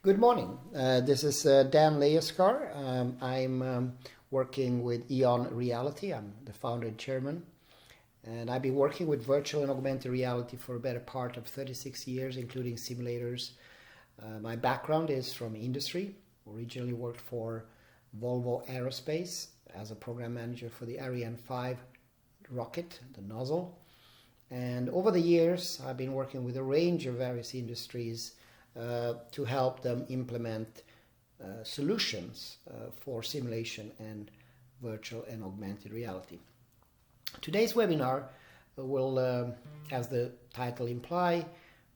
Good morning. This is Dan Leoskar. I'm working with EON Reality. I'm the founder and chairman. And I've been working with virtual and augmented reality for a better part of 36 years, including simulators. My background is from industry. Originally worked for Volvo Aerospace as a program manager for the Ariane 5 rocket, the nozzle. And over the years, I've been working with a range of various industries to help them implement solutions for simulation and virtual and augmented reality. Today's webinar will, as the title implies,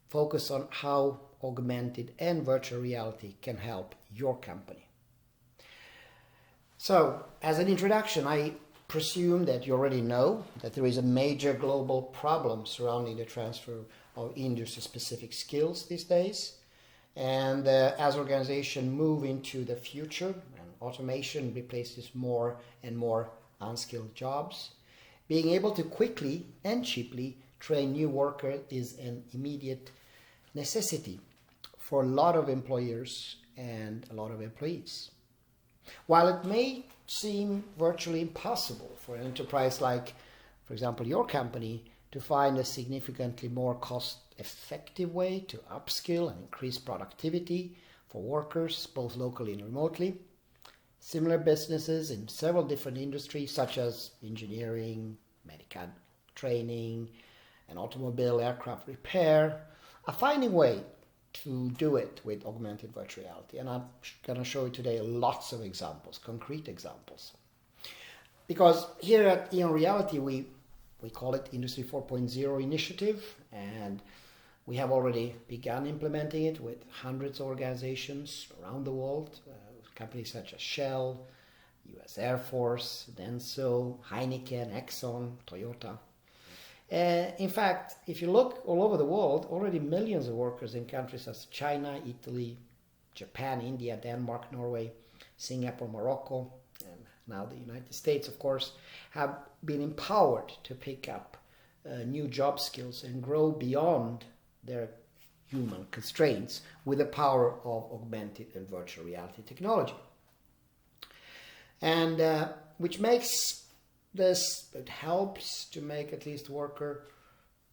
focus on how augmented and virtual reality can help your company. So, as an introduction, I presume that you already know that there is a major global problem surrounding the transfer of industry-specific skills these days. And as organizations move into the future and automation replaces more and more unskilled jobs, being able to quickly and cheaply train new workers is an immediate necessity for a lot of employers and a lot of employees. While it may seem virtually impossible for an enterprise like, for example, your company, to find a significantly more cost-effective way to upskill and increase productivity for workers, both locally and remotely, similar businesses in several different industries, such as engineering, medical training, and automobile aircraft repair, are finding a way to do it with augmented virtual reality. And I'm going to show you today lots of examples, concrete examples. Because here at EON Reality, we call it Industry 4.0 initiative, and we have already begun implementing it with hundreds of organizations around the world, companies such as Shell, US Air Force, Denso, Heineken, Exxon, Toyota. In fact, if you look all over the world, already millions of workers in countries such as China, Italy, Japan, India, Denmark, Norway, Singapore, Morocco, and now the United States, of course, have been empowered to pick up new job skills and grow beyond their human constraints with the power of augmented and virtual reality technology. And which makes this, it helps to make at least worker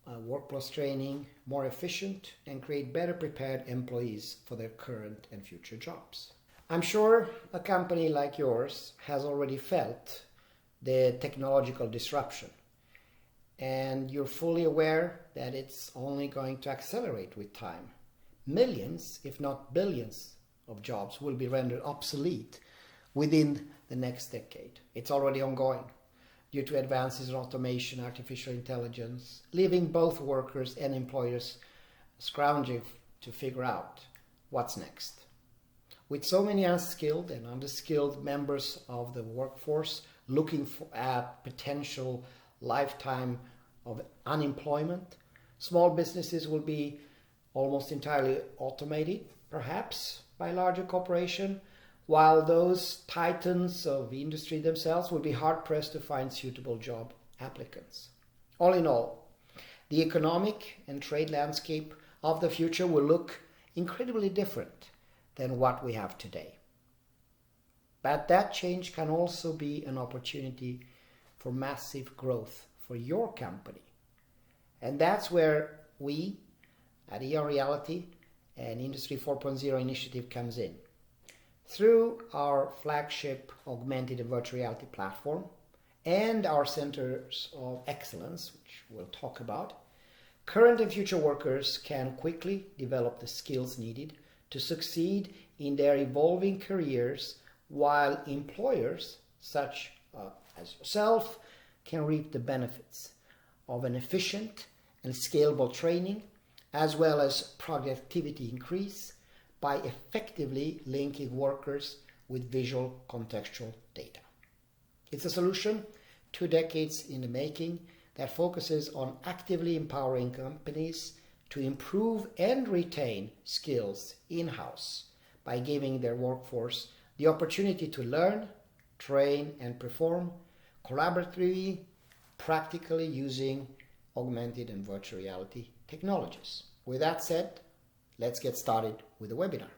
workplace training more efficient and create better prepared employees for their current and future jobs. I'm sure a company like yours has already felt the technological disruption, and you're fully aware that it's only going to accelerate with time. Millions, if not billions, of jobs will be rendered obsolete within the next decade. It's already ongoing due to advances in automation, artificial intelligence, leaving both workers and employers scrounging to figure out what's next. With so many unskilled and underskilled members of the workforce looking at potential lifetime of unemployment, small businesses will be almost entirely automated, perhaps by larger corporations, while those titans of industry themselves will be hard-pressed to find suitable job applicants. All in all, the economic and trade landscape of the future will look incredibly different than what we have today. But that change can also be an opportunity for massive growth for your company. And that's where we at EON Reality and Industry 4.0 initiative comes in. Through our flagship augmented and virtual reality platform and our centers of excellence, which we'll talk about, current and future workers can quickly develop the skills needed to succeed in their evolving careers, while employers such as yourself can reap the benefits of an efficient and scalable training, as well as productivity increase by effectively linking workers with visual contextual data. It's a solution 2 decades in the making that focuses on actively empowering companies to improve and retain skills in-house by giving their workforce the opportunity to learn, train, and perform collaboratively, practically using augmented and virtual reality technologies. With that said, let's get started with the webinar.